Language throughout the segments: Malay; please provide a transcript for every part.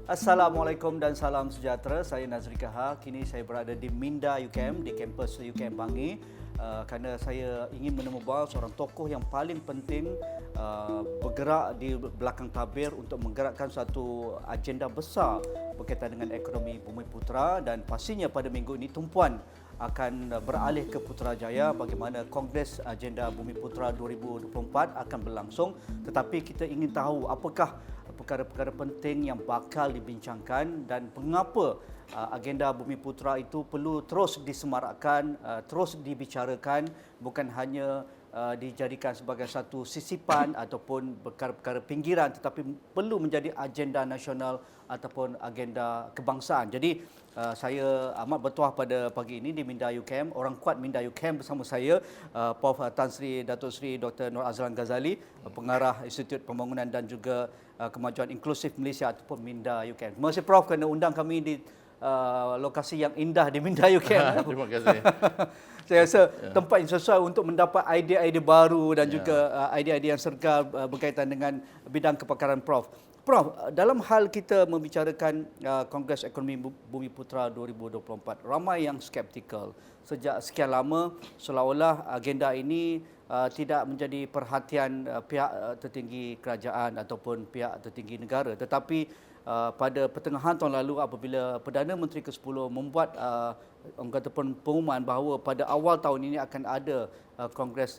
Assalamualaikum dan salam sejahtera. Saya Nazri Kahar. Kini saya berada di Minda UKM, di kampus UKM Bangi. Kerana saya ingin menemubual seorang tokoh yang paling penting bergerak di belakang tabir untuk menggerakkan satu agenda besar berkaitan dengan ekonomi Bumiputera, dan pastinya pada minggu ini tumpuan akan beralih ke Putrajaya bagaimana Kongres Agenda Bumiputera 2024 akan berlangsung. Tetapi kita ingin tahu apakah perkara-perkara penting yang bakal dibincangkan dan mengapa agenda Bumiputera itu perlu terus disemarakkan, terus dibicarakan, bukan hanya dijadikan sebagai satu sisipan ataupun perkara-perkara pinggiran, tetapi perlu menjadi agenda nasional ataupun agenda kebangsaan. Jadi saya amat bertuah pada pagi ini di Minda UKM, orang kuat Minda UKM bersama saya, Prof. Tan Sri Datuk Seri Dr. Nur Azlan Ghazali, pengarah Institut Pembangunan dan juga Kemajuan Inklusif Malaysia ataupun Minda UKM. Terima kasih Prof kerana undang kami di lokasi yang indah di Minda UKM. Terima kasih. Saya rasa tempat yang sesuai untuk mendapat idea-idea baru dan juga idea-idea yang serga berkaitan dengan bidang kepakaran Prof. Prof, dalam hal kita membicarakan Kongres Ekonomi Bumiputera 2024, ramai yang skeptikal. Sejak sekian lama, seolah-olah agenda ini tidak menjadi perhatian pihak tertinggi kerajaan ataupun pihak tertinggi negara. Tetapi pada pertengahan tahun lalu apabila Perdana Menteri ke-10 membuat orang kata pengumuman bahawa pada awal tahun ini akan ada Kongres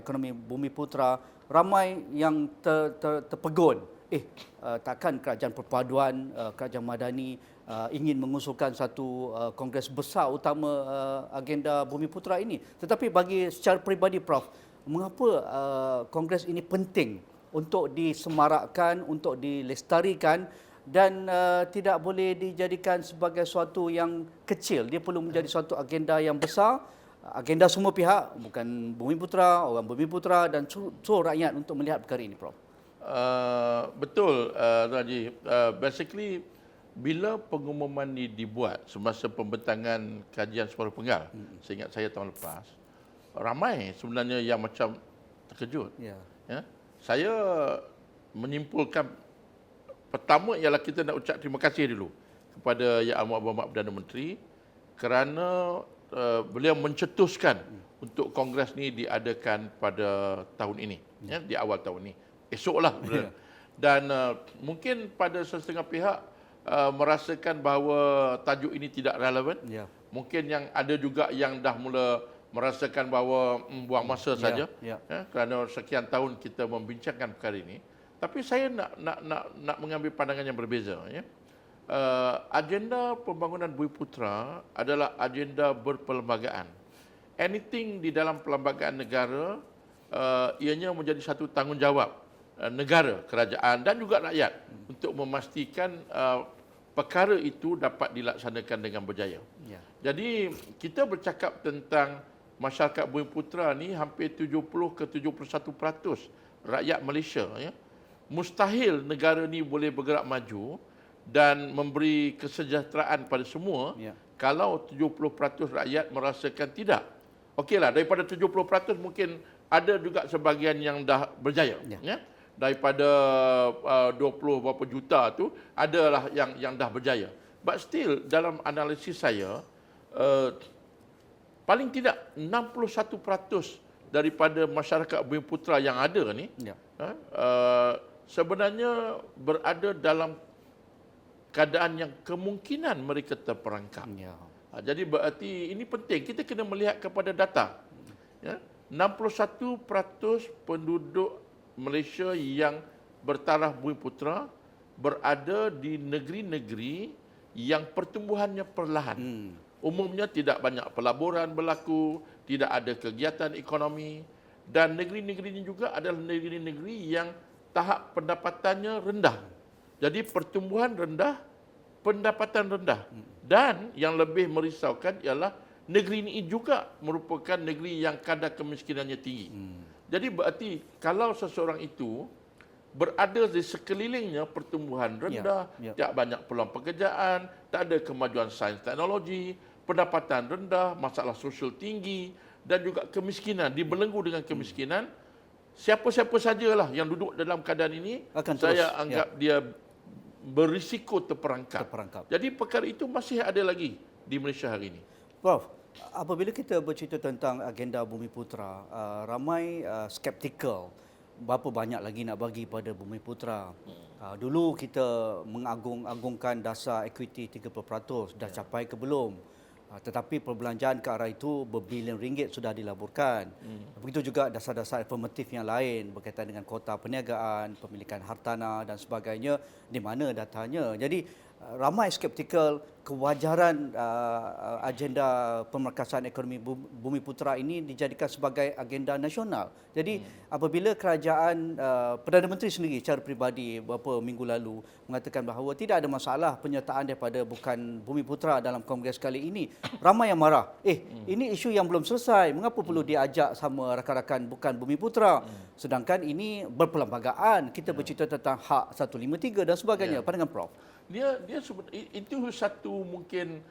Ekonomi Bumiputera, ramai yang terpegun. Takkan kerajaan perpaduan, kerajaan madani ingin mengusulkan satu kongres besar utama agenda Bumiputera ini. Tetapi bagi secara peribadi Prof, mengapa kongres ini penting untuk disemarakkan, untuk dilestarikan dan tidak boleh dijadikan sebagai suatu yang kecil. Dia perlu menjadi suatu agenda yang besar, agenda semua pihak, bukan Bumiputera, orang Bumiputera dan seluruh rakyat untuk melihat perkara ini Prof. Betul, Raji. Basically, bila pengumuman ini dibuat semasa pembentangan kajian suara penggal, seingat saya tahun lepas, ramai sebenarnya yang macam terkejut. Ya. Saya menyimpulkan, pertama ialah kita nak ucap terima kasih dulu kepada Yang Amat Berhormat Perdana Menteri kerana beliau mencetuskan untuk kongres ni diadakan pada tahun ini, di awal tahun ini. Esoklah. Dan mungkin pada setengah pihak merasakan bahawa tajuk ini tidak relevan. Mungkin yang ada juga yang dah mula merasakan bahawa buang masa saja. Kerana sekian tahun kita membincangkan perkara ini. Tapi saya nak mengambil pandangan yang berbeza. Agenda pembangunan Bumiputera adalah agenda berperlembagaan. Anything di dalam perlembagaan negara ianya menjadi satu tanggungjawab negara, kerajaan dan juga rakyat untuk memastikan perkara itu dapat dilaksanakan dengan berjaya. Jadi kita bercakap tentang masyarakat Bumiputera ni hampir 70 ke 71% rakyat Malaysia. Mustahil negara ni boleh bergerak maju dan memberi kesejahteraan pada semua kalau 70% rakyat merasakan tidak. Okeylah, daripada 70% mungkin ada juga sebahagian yang dah berjaya. Daripada 20 berapa juta tu adalah yang dah berjaya. But still dalam analisis saya paling tidak 61% daripada masyarakat Bumiputera yang ada ni sebenarnya berada dalam keadaan yang kemungkinan mereka terperangkap. Jadi berarti ini penting kita kena melihat kepada data. 61% penduduk Malaysia yang bertaraf Bumiputera berada di negeri-negeri yang pertumbuhannya perlahan. Umumnya tidak banyak pelaburan berlaku, tidak ada kegiatan ekonomi, dan negeri-negeri ini juga adalah negeri-negeri yang tahap pendapatannya rendah. Jadi pertumbuhan rendah, pendapatan rendah. Dan yang lebih merisaukan ialah negeri ini juga merupakan negeri yang kadar kemiskinannya tinggi. Jadi berarti kalau seseorang itu berada di sekelilingnya pertumbuhan rendah, tidak banyak peluang pekerjaan, tak ada kemajuan sains teknologi, pendapatan rendah, masalah sosial tinggi dan juga kemiskinan, dibelenggu dengan kemiskinan, siapa-siapa sajalah yang duduk dalam keadaan ini, saya anggap dia berisiko terperangkap. Terperangkap. Jadi perkara itu masih ada lagi di Malaysia hari ini. Prof, apabila kita bercerita tentang agenda Bumiputera, ramai skeptikal berapa banyak lagi nak bagi pada Bumiputera. Dulu kita mengagung-agungkan dasar equity 30%, dah capai ke belum? Tetapi perbelanjaan ke arah itu berbilion ringgit sudah dilaburkan. Begitu juga dasar-dasar informatif yang lain berkaitan dengan kota perniagaan, pemilikan hartanah dan sebagainya, di mana datanya. Jadi ramai skeptikal kewajaran agenda pemerkasaan ekonomi Bumiputera ini dijadikan sebagai agenda nasional. Jadi apabila kerajaan, Perdana Menteri sendiri secara peribadi beberapa minggu lalu mengatakan bahawa tidak ada masalah penyertaan daripada bukan Bumiputera dalam kongres kali ini, ramai yang marah. Ini isu yang belum selesai, mengapa perlu diajak sama rakan-rakan bukan Bumiputera? Sedangkan ini berperlembagaan, kita bercerita tentang hak 153 dan sebagainya. Pandangan Prof? Dia itu satu mungkin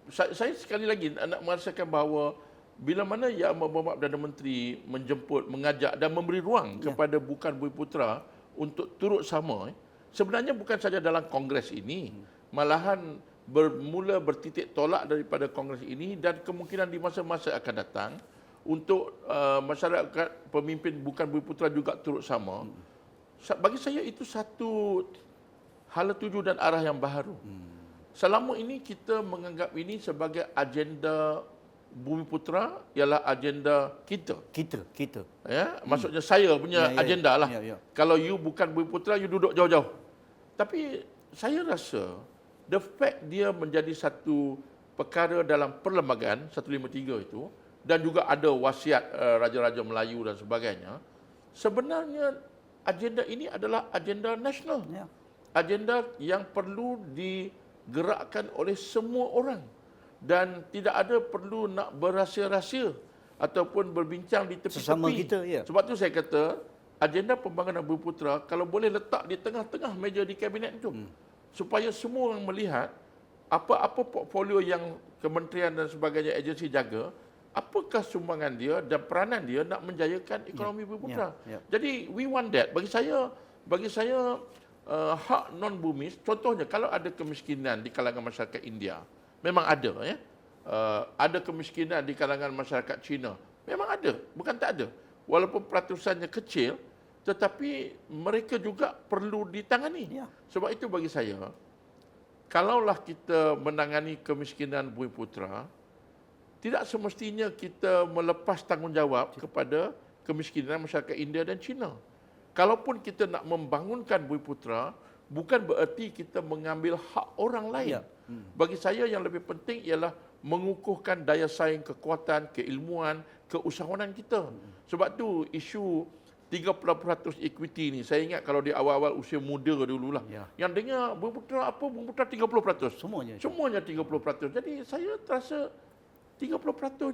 saya sekali lagi nak merasakan bahawa bila mana Yang Berhormat Perdana Menteri menjemput, mengajak dan memberi ruang kepada bukan Bumiputera untuk turut sama, sebenarnya bukan saja dalam kongres ini, malahan bermula bertitik tolak daripada kongres ini dan kemungkinan di masa-masa akan datang untuk masyarakat pemimpin bukan Bumiputera juga turut sama. Bagi saya itu satu hala tuju dan arah yang baru. Selama ini kita menganggap ini sebagai agenda Bumiputera ialah agenda kita. Kita. Ya, maksudnya saya punya agenda lah. Kalau you bukan Bumiputera, you duduk jauh-jauh. Tapi saya rasa the fact dia menjadi satu perkara dalam perlembagaan 153 itu dan juga ada wasiat Raja-Raja Melayu dan sebagainya, sebenarnya agenda ini adalah agenda nasional. Agenda yang perlu digerakkan oleh semua orang dan tidak ada perlu nak berrahsia-rahsia ataupun berbincang di tepi-tepi. Sesama kita, Sebab tu saya kata agenda pembangunan Bumiputera kalau boleh letak di tengah-tengah meja di kabinet itu supaya semua orang melihat apa-apa portfolio yang kementerian dan sebagainya agensi jaga, apakah sumbangan dia dan peranan dia nak menjayakan ekonomi Bumiputera. Jadi we want that. Bagi saya hak non-bumis, contohnya kalau ada kemiskinan di kalangan masyarakat India, memang ada ada kemiskinan di kalangan masyarakat Cina, memang ada, bukan tak ada. Walaupun peratusannya kecil, tetapi mereka juga perlu ditangani. Sebab itu bagi saya, kalaulah kita menangani kemiskinan Bumiputera, tidak semestinya kita melepas tanggungjawab kepada kemiskinan masyarakat India dan Cina. Kalaupun kita nak membangunkan Bumiputera, bukan bererti kita mengambil hak orang lain. Bagi saya yang lebih penting ialah mengukuhkan daya saing, kekuatan, keilmuan, keusahawanan kita. Sebab tu isu 30% equity ni, saya ingat kalau di awal-awal usia muda dululah, yang dengar Bumiputera apa, Bumiputera 30%. Semuanya 30%. Jadi saya terasa 30%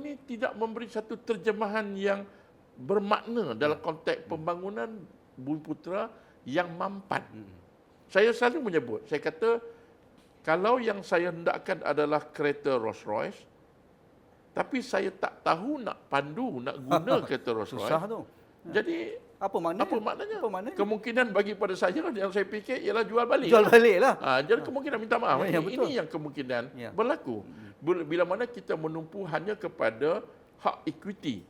ni tidak memberi satu terjemahan yang bermakna dalam konteks pembangunan Bumiputera yang mampan. Saya selalu menyebut, saya kata kalau yang saya hendakkan adalah kereta Rolls Royce, tapi saya tak tahu nak pandu, nak guna kereta Rolls Royce. Susah tu. Jadi apa maknanya? Kemungkinan bagi pada saya yang saya fikir ialah jual balik. Jadi kemungkinan minta maaf. Ini yang kemungkinan berlaku. Bila mana kita menumpu hanya kepada hak equity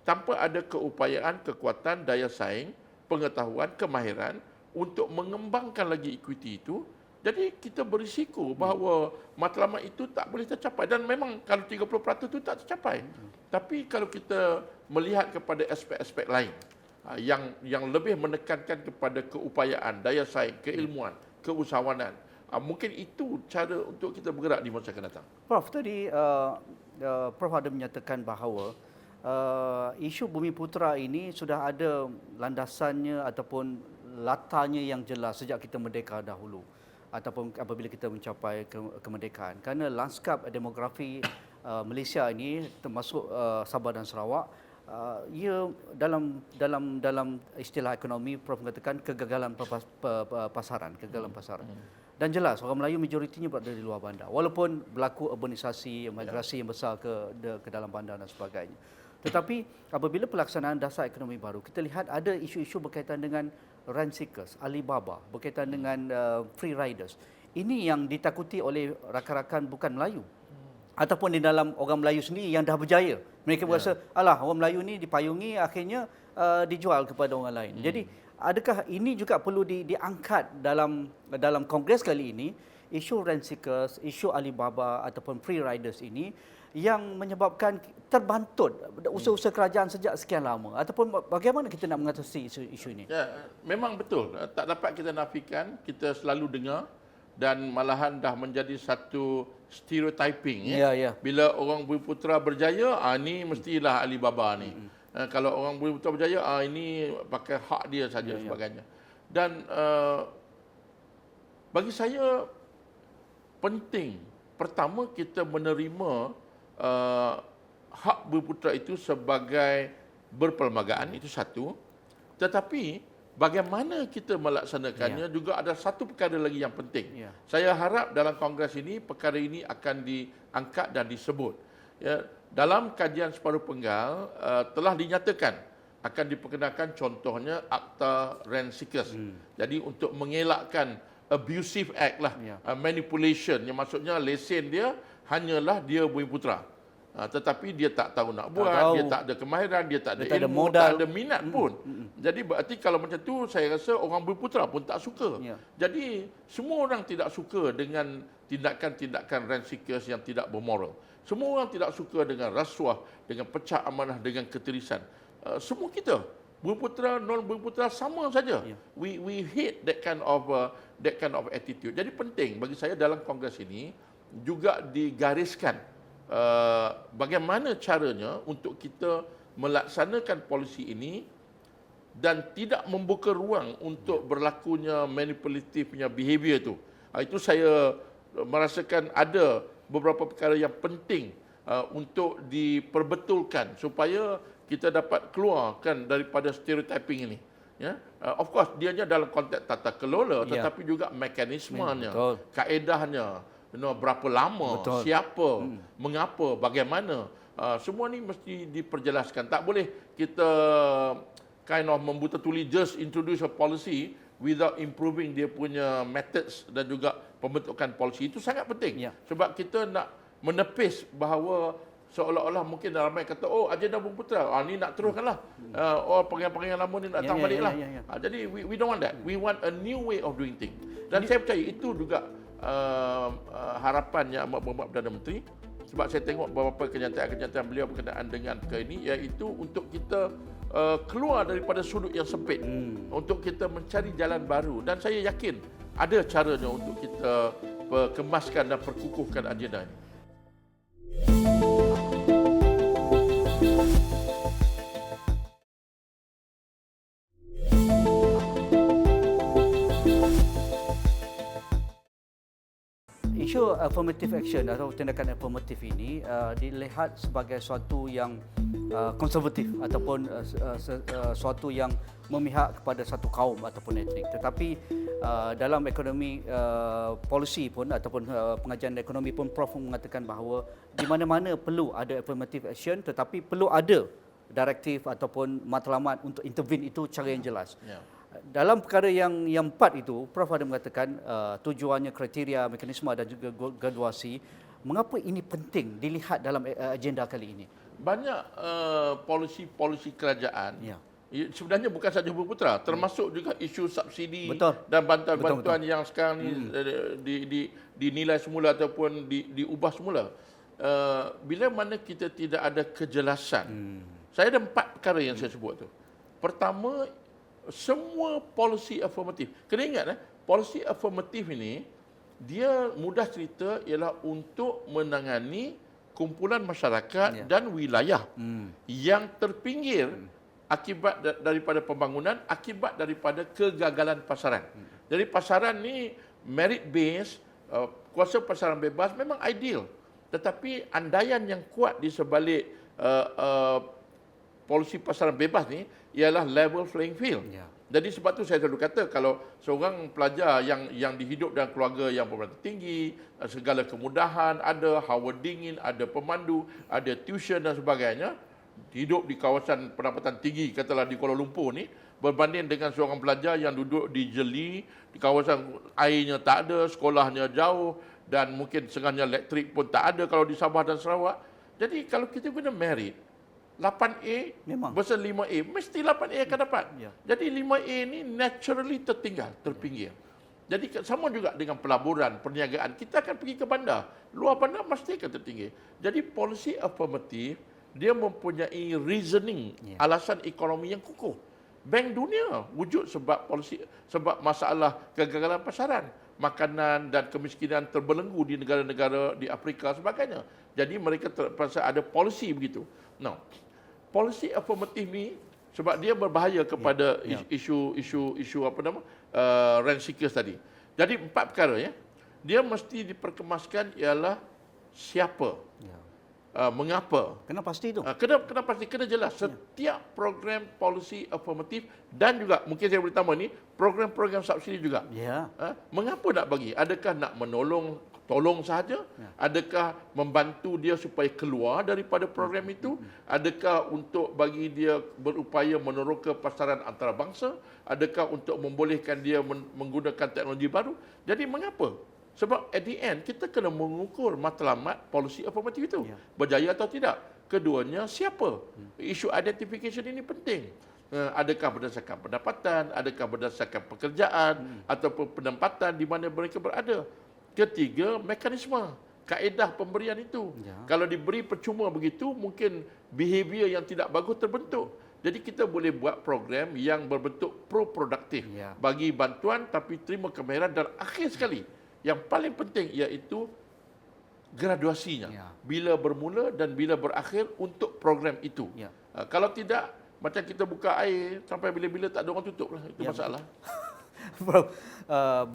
tanpa ada keupayaan, kekuatan, daya saing, pengetahuan, kemahiran untuk mengembangkan lagi equity itu, jadi kita berisiko bahawa matlamat itu tak boleh tercapai. Dan memang kalau 30% itu tak tercapai. Tapi kalau kita melihat kepada aspek-aspek lain yang lebih menekankan kepada keupayaan, daya saing, keilmuan, keusahawanan, mungkin itu cara untuk kita bergerak di masa akan datang. Prof, tadi Prof ada menyatakan bahawa isu Bumiputera ini sudah ada landasannya ataupun latarnya yang jelas sejak kita merdeka dahulu ataupun apabila kita mencapai kemerdekaan. Kerana lanskap demografi Malaysia ini termasuk Sabah dan Sarawak, ia dalam istilah ekonomi Prof mengatakan kegagalan pasaran. Dan jelas orang Melayu majoritinya berada di luar bandar walaupun berlaku urbanisasi, migrasi yang besar ke dalam bandar dan sebagainya. Tetapi apabila pelaksanaan dasar ekonomi baru, kita lihat ada isu-isu berkaitan dengan rent seekers, Alibaba, berkaitan dengan free riders. Ini yang ditakuti oleh rakan-rakan bukan Melayu. Ataupun di dalam orang Melayu sendiri yang dah berjaya. Mereka berasa, alah orang Melayu ni dipayungi akhirnya dijual kepada orang lain. Jadi adakah ini juga perlu diangkat dalam kongres kali ini, isu rent seekers, isu Alibaba ataupun free riders ini yang menyebabkan terbantut usaha-usaha kerajaan sejak sekian lama, ataupun bagaimana kita nak mengatasi isu ini? Ya, memang betul. Tak dapat kita nafikan, kita selalu dengar dan malahan dah menjadi satu stereotyping. Bila orang Bumiputera berjaya, ini mestilah Alibaba ni. Kalau orang Bumiputera berjaya, ini pakai hak dia saja sebagainya. Dan bagi saya penting, pertama kita menerima hak Bumiputera itu sebagai berperlembagaan, itu satu. Tetapi bagaimana kita melaksanakannya juga ada satu perkara lagi yang penting. Saya harap dalam kongres ini perkara ini akan diangkat dan disebut. Dalam kajian separuh penggal telah dinyatakan akan diperkenalkan contohnya Akta Rent Seekers. Jadi untuk mengelakkan abusive act lah, manipulation, yang maksudnya lesen dia hanyalah dia Bumiputera. Tetapi dia tak tahu nak buat, dia tak ada kemahiran, dia tak ada ilmu, modal, tak ada minat pun. Jadi berarti kalau macam tu, saya rasa orang Bumiputera pun tak suka. Jadi semua orang tidak suka dengan tindakan-tindakan rent seekers yang tidak bermoral. Semua orang tidak suka dengan rasuah, dengan pecah amanah, dengan ketirisan. Semua kita, Bumiputera, non-Bumiputera sama saja. We hate that kind of attitude. Jadi penting bagi saya dalam kongres ini juga digariskan bagaimana caranya untuk kita melaksanakan polisi ini dan tidak membuka ruang untuk berlakunya manipulatifnya behavior itu. Itu saya merasakan ada beberapa perkara yang penting untuk diperbetulkan supaya kita dapat keluarkan daripada stereotyping ini. Of course, dianya dalam konteks tata kelola, tetapi juga mekanismenya, kaedahnya, berapa lama, siapa, mengapa, bagaimana. Semua ni mesti diperjelaskan. Tak boleh kita kind of membuta-tuli just introduce a policy without improving dia punya methods dan juga pembentukan polisi. Itu sangat penting. Sebab kita nak menepis bahawa seolah-olah mungkin ramai kata, agenda Bumiputera, ni nak teruskanlah. Pengen-pengen lama ni nak datang baliklah. Jadi we don't want that. We want a new way of doing things. Dan saya percaya itu juga harapannya Amat Perdana Menteri, sebab saya tengok beberapa kenyataan-kenyataan beliau berkenaan dengan perkara ini, iaitu untuk kita keluar daripada sudut yang sempit, untuk kita mencari jalan baru, dan saya yakin ada caranya untuk kita kemaskan dan perkukuhkan agenda ini. Isu affirmative action atau tindakan afirmatif ini dilihat sebagai suatu yang konservatif ataupun suatu yang memihak kepada satu kaum ataupun etnik. Tetapi dalam ekonomi polisi pun ataupun pengajian ekonomi pun Prof mengatakan bahawa di mana-mana perlu ada affirmative action, tetapi perlu ada direktif ataupun matlamat untuk intervene, itu cara yang jelas. Dalam perkara yang empat itu, Prof ada mengatakan tujuannya, kriteria, mekanisme dan juga graduasi. Mengapa ini penting dilihat dalam agenda kali ini? Banyak polisi-polisi kerajaan sebenarnya bukan sahaja Bumiputera, termasuk juga isu subsidi dan bantuan-bantuan yang sekarang ni dinilai semula ataupun diubah semula. Bila mana kita tidak ada kejelasan, saya ada 4 perkara yang saya sebut tu. Pertama, semua polisi afirmatif. Kena ingat, polisi afirmatif ini, dia mudah cerita ialah untuk menangani kumpulan masyarakat dan wilayah yang terpinggir akibat daripada pembangunan, akibat daripada kegagalan pasaran. Jadi pasaran ni merit based, kuasa pasaran bebas memang ideal. Tetapi andaian yang kuat di sebalik polisi pasaran bebas ni ialah level playing field. Jadi sebab tu saya selalu kata, kalau seorang pelajar yang dihidup dalam keluarga yang berpendidikan tinggi, segala kemudahan ada, hawa dingin, ada pemandu, ada tuition dan sebagainya, hidup di kawasan pendapatan tinggi, katalah di Kuala Lumpur ni, berbanding dengan seorang pelajar yang duduk di Jeli, di kawasan airnya tak ada, sekolahnya jauh dan mungkin setengahnya elektrik pun tak ada kalau di Sabah dan Sarawak. Jadi kalau kita guna merit, 8A Memang. versus 5A, mesti 8A akan dapat. Ya. Jadi 5A ni naturally terpinggir. Jadi sama juga dengan pelaburan, perniagaan. Kita akan pergi ke bandar. Luar bandar mesti akan tertinggi. Jadi policy affirmative, dia mempunyai reasoning, alasan ekonomi yang kukuh. Bank Dunia wujud sebab masalah kegagalan pasaran, makanan dan kemiskinan terbelenggu di negara-negara di Afrika sebagainya. Jadi mereka terpaksa ada polisi begitu. Now, policy affirmative ni sebab dia berbahaya kepada isu apa nama rent seekers tadi. Jadi 4 perkara ya. Dia mesti diperkemaskan ialah siapa, mengapa. Kena pasti tu. Kena pasti, kena jelas. Setiap program policy affirmative dan juga mungkin saya boleh tambah ni program-program subsidi juga. Ya. Mengapa nak bagi? Adakah nak tolong sahaja? Adakah membantu dia supaya keluar daripada program itu? Adakah untuk bagi dia berupaya meneroka pasaran antarabangsa? Adakah untuk membolehkan dia menggunakan teknologi baru? Jadi mengapa? Sebab at the end, kita kena mengukur matlamat policy affirmative itu. Berjaya atau tidak. Keduanya, siapa? Isu identification ini penting. Adakah berdasarkan pendapatan, adakah berdasarkan pekerjaan, ataupun penempatan di mana mereka berada. Ketiga, mekanisme, kaedah pemberian itu. Kalau diberi percuma begitu, mungkin behavior yang tidak bagus terbentuk. Jadi kita boleh buat program yang berbentuk pro-produktif. Bagi bantuan tapi terima kemahiran dan akhir sekali, yang paling penting iaitu graduasinya. Bila bermula dan bila berakhir untuk program itu. Kalau tidak, macam kita buka air sampai bila-bila tak ada orang tutup lah. Itu masalah. Bro,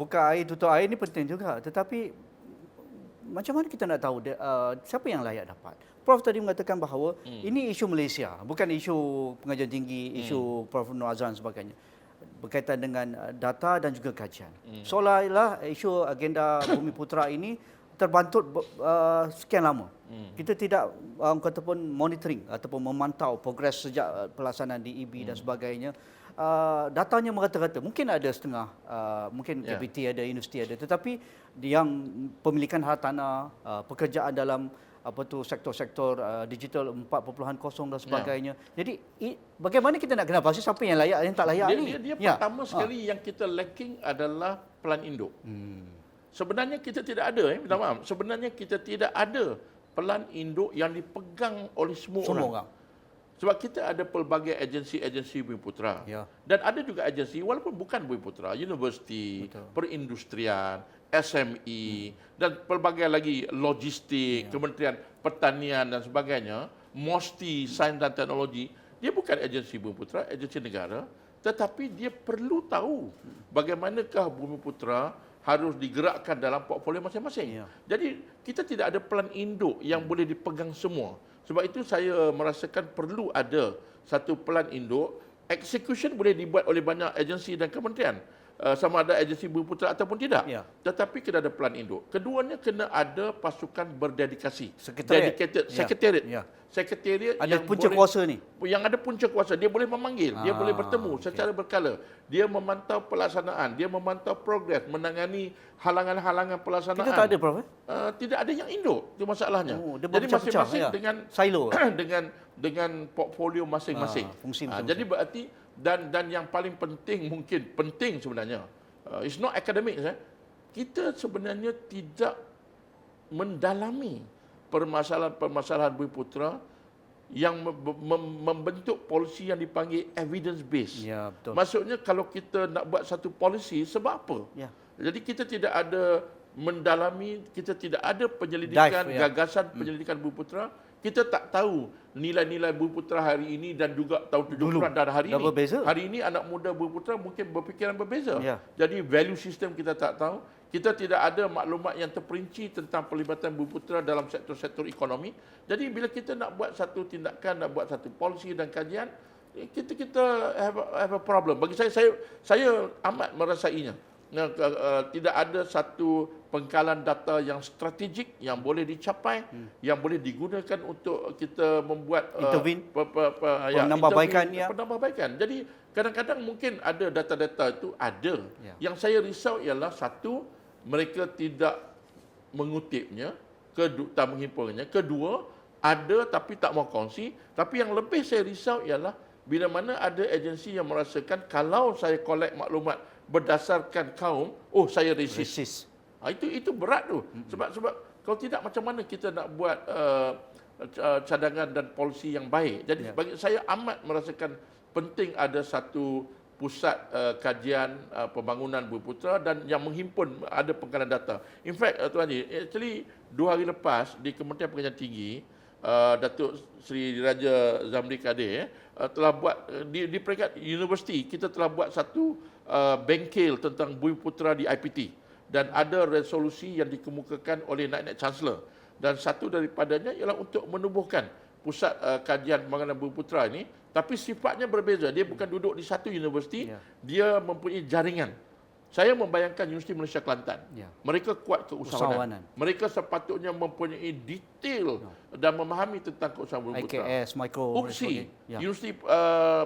buka air, tutup air ni penting juga. Tetapi macam mana kita nak tahu siapa yang layak dapat? Prof tadi mengatakan bahawa ini isu Malaysia, bukan isu pengajian tinggi, isu Prof Nur Azlan sebagainya. Berkaitan dengan data dan juga kajian. Seolah-olah isu agenda Bumi Putera ini terbantut sekian lama. Kita tidak kata pun monitoring ataupun memantau progres sejak pelaksanaan DEB dan sebagainya. Datanya merata-rata. Mungkin ada setengah, mungkin KPT ada, universiti ada. Tetapi yang pemilikan hartanah, pekerjaan dalam sektor-sektor digital 4.0 dan sebagainya. Jadi bagaimana kita nak kenal pasti siapa yang layak, yang tak layak ni? Dia pertama sekali yang kita lacking adalah pelan induk. Sebenarnya kita tidak ada, minta maaf. Sebenarnya kita tidak ada pelan induk yang dipegang oleh semua orang. Sebab kita ada pelbagai agensi-agensi Bumi Putera. Dan ada juga agensi walaupun bukan Bumi Putera, universiti, perindustrian, SME dan pelbagai lagi logistik, Kementerian Pertanian dan sebagainya, MOSTI, Sains dan Teknologi. Dia bukan agensi Bumi Putera, agensi negara, tetapi dia perlu tahu bagaimanakah Bumi Putera harus digerakkan dalam portfolio masing-masing. Jadi kita tidak ada pelan induk yang boleh dipegang semua. Sebab itu saya merasakan perlu ada satu pelan induk. Execution boleh dibuat oleh banyak agensi dan kementerian. Sama ada agensi Bumi Putera ataupun tidak. Tetapi kena ada pelan induk. Keduanya kena ada pasukan berdedikasi. Dedicated sekretariat. Sekretariat ada yang punca kuasa ni. Yang ada punca kuasa, dia boleh memanggil, dia boleh bertemu secara berkala. Dia memantau pelaksanaan, dia memantau progres, menangani halangan-halangan pelaksanaan. Kita tak ada, Prof? Tidak ada yang induk, itu masalahnya. Jadi masing-masing dengan silo dengan portfolio masing-masing. Jadi berarti dan yang paling penting sebenarnya, it's not academic, kita sebenarnya tidak mendalami permasalahan-permasalahan Bumi Putera yang membentuk polisi yang dipanggil evidence based. Maksudnya kalau kita nak buat satu polisi, sebab apa? Jadi kita tidak ada mendalami, kita tidak ada penyelidikan, gagasan penyelidikan Bumi Putera. Kita tak tahu nilai-nilai Bumi Putera hari ini dan juga tahun 70-an dan hari ini. Berbeza. Hari ini anak muda Bumi Putera mungkin berfikiran berbeza. Jadi value system kita tak tahu. Kita tidak ada maklumat yang terperinci tentang pelibatan Bumi Putera dalam sektor-sektor ekonomi. Jadi bila kita nak buat satu tindakan, nak buat satu polisi dan kajian, kita have a problem. Bagi saya amat merasainya. Tidak ada satu pengkalan data yang strategik, yang boleh dicapai, yang boleh digunakan untuk kita membuat Intervene, penambahbaikan. ya. Penambahbaikan. Jadi kadang-kadang mungkin ada data-data itu ada. Ya. Yang saya risau ialah satu, mereka tidak mengutipnya, tak menghimpunnya. Kedua, ada tapi tak mau kongsi. Tapi yang lebih saya risau ialah bila mana ada agensi yang merasakan kalau saya collect maklumat berdasarkan kaum, oh saya racist. Itu berat tu. Sebab kalau tidak macam mana kita nak buat cadangan dan polisi yang baik. Jadi bagi saya amat merasakan penting ada satu pusat kajian pembangunan Bumi Putera dan yang menghimpun ada pengkalan data. In fact, Tuan Haji, actually 2 hari lepas di Kementerian Pengajian Tinggi, Datuk Seri Raja Zamri Kadir telah buat di peringkat universiti, kita telah buat satu bengkel tentang Bumi Putera di IPT dan ada resolusi yang dikemukakan oleh Naib Chancellor, dan satu daripadanya ialah untuk menubuhkan pusat kajian pembangunan Bumi Putera ini, tapi sifatnya berbeza. Dia bukan duduk di satu universiti, dia mempunyai jaringan. Saya membayangkan Universiti Malaysia Kelantan. Mereka kuat keusahawanan. Mereka sepatutnya mempunyai detail dan memahami tentang keusahawanan Bumi Putera. IKS, Micro, UPSI, Universiti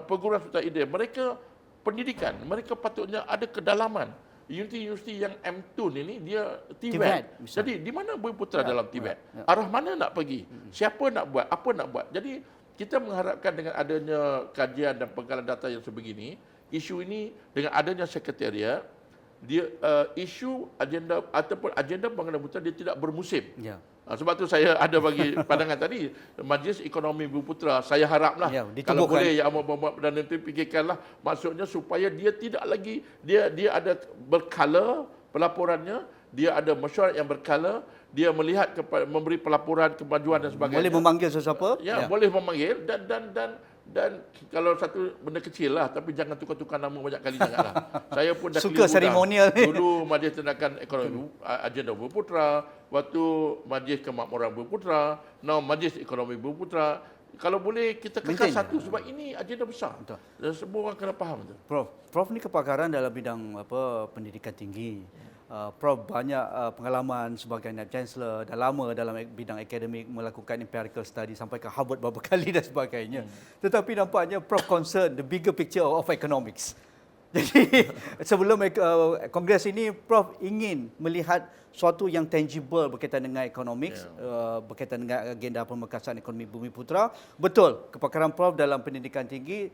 Perguruan Sultan Idris, mereka pendidikan, mereka patutnya ada kedalaman. Universiti yang M.Tun ini dia TVET. Jadi di mana Bumi Putera dalam TVET? Arah mana nak pergi? Siapa nak buat? Apa nak buat? Jadi kita mengharapkan dengan adanya kajian dan pengkalan data yang sebegini, isu ini dengan adanya sekretariat, dia isu agenda ataupun agenda pembangunan Bumi Putera dia tidak bermusim. Sebab tu saya ada bagi pandangan tadi, Majlis Ekonomi Bumi Putera, saya haraplah kalau boleh Yang Amat Berhormat Perdana Menteri fikirkanlah, maksudnya supaya dia tidak lagi dia ada berkala pelaporannya, dia ada mesyuarat yang berkala, dia melihat memberi pelaporan kemajuan dan sebagainya. Boleh memanggil sesiapa? Boleh memanggil dan kalau satu benda kecil lah, tapi jangan tukar-tukar nama banyak kali janganlah. Saya pun dah suka seremonial ni. Dulu Majlis Tindakan Ekonomi Agenda Bumi Putera, waktu Majlis Kemakmuran Bumi Putera, now Majlis Ekonomi Bumi Putera. Kalau boleh kita kekal satu sebab ini agenda besar. Betul. Dan semua orang kena faham tu. Prof ni kepakaran dalam bidang pendidikan tinggi. Prof banyak pengalaman sebagai Naib Chancellor, dah lama dalam bidang akademik, melakukan empirical study sampai ke Harvard beberapa kali dan sebagainya. Tetapi nampaknya Prof concern the bigger picture of economics. Jadi sebelum kongres ini Prof ingin melihat suatu yang tangible berkaitan dengan economics, berkaitan dengan agenda pemekasan ekonomi Bumi Putera. Betul, kepakaran Prof dalam pendidikan tinggi,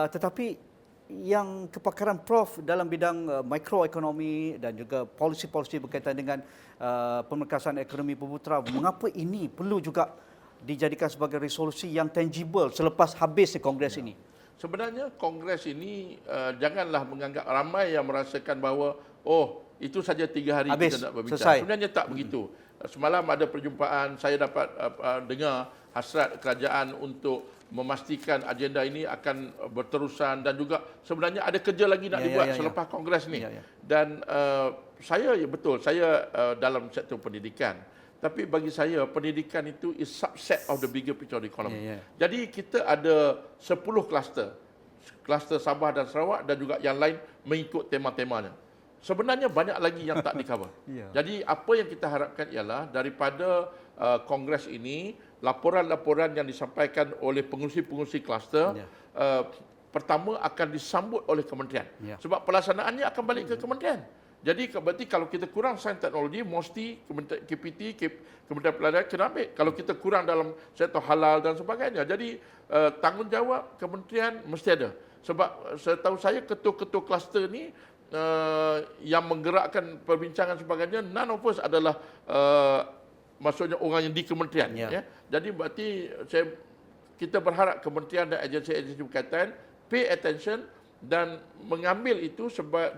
tetapi yang kepakaran Prof dalam bidang mikroekonomi dan juga polisi-polisi berkaitan dengan pemekasan ekonomi Bumi Putera, mengapa ini perlu juga dijadikan sebagai resolusi yang tangible selepas habis kongres ini? Sebenarnya kongres ini janganlah menganggap ramai yang merasakan bahawa itu saja 3 hari habis, kita nak berbincang. Selesai. Sebenarnya tak begitu. Semalam ada perjumpaan, saya dapat dengar hasrat kerajaan untuk memastikan agenda ini akan berterusan dan juga sebenarnya ada kerja lagi nak dibuat selepas kongres ni. Dan saya betul, saya dalam sektor pendidikan. Tapi bagi saya pendidikan itu is subset of the bigger picture of the economy. Jadi kita ada 10 kluster. Kluster Sabah dan Sarawak dan juga yang lain mengikut tema-temanya. Sebenarnya banyak lagi yang tak di-cover. Jadi apa yang kita harapkan ialah daripada kongres ini, laporan-laporan yang disampaikan oleh pengurusi-pengurusi kluster pertama akan disambut oleh kementerian. Sebab pelaksanaannya akan balik ke kementerian. Jadi berarti kalau kita kurang sains teknologi, mesti KPT, Kementerian Pelajaran kena ambil. Kalau kita kurang dalam sektor halal dan sebagainya. Jadi tanggungjawab kementerian mesti ada. Sebab setahu saya ketua-ketua kluster ni yang menggerakkan perbincangan sebagainya, none of us adalah maksudnya orang yang di kementerian. Jadi berarti kita berharap kementerian dan agensi-agensi berkaitan pay attention dan mengambil itu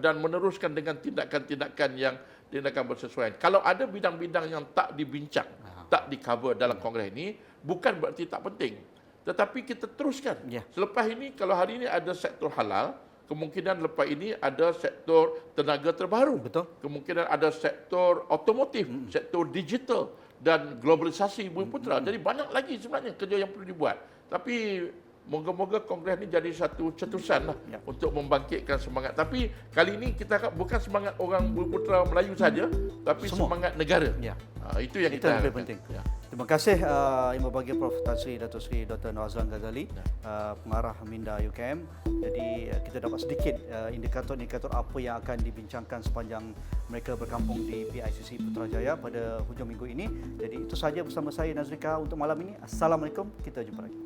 dan meneruskan dengan tindakan-tindakan yang tindakan bersesuaian. Kalau ada bidang-bidang yang tak dibincang, tak di-cover dalam kongres ini, bukan berarti tak penting. Tetapi kita teruskan. Selepas ini, kalau hari ini ada sektor halal, kemungkinan lepas ini ada sektor tenaga terbaru. Betul. Kemungkinan ada sektor otomotif, sektor digital dan globalisasi Bumi Putera. Jadi banyak lagi sebenarnya kerja yang perlu dibuat. Tapi Moga-moga Kongres ini jadi satu cetusan lah untuk membangkitkan semangat. Tapi kali ini kita bukan semangat orang berputera Melayu saja, tapi semangat negara. Itu yang kita lebih penting. Terima kasih Yang Berbahagia Prof. Tan Sri Dato' Sri Dr. Noazlan Ghazali, pengarah Minda UKM. Jadi kita dapat sedikit indikator-indikator apa yang akan dibincangkan sepanjang mereka berkampung di PICC Putrajaya pada hujung minggu ini. Jadi itu sahaja bersama saya Nazrika untuk malam ini. Assalamualaikum, kita jumpa lagi.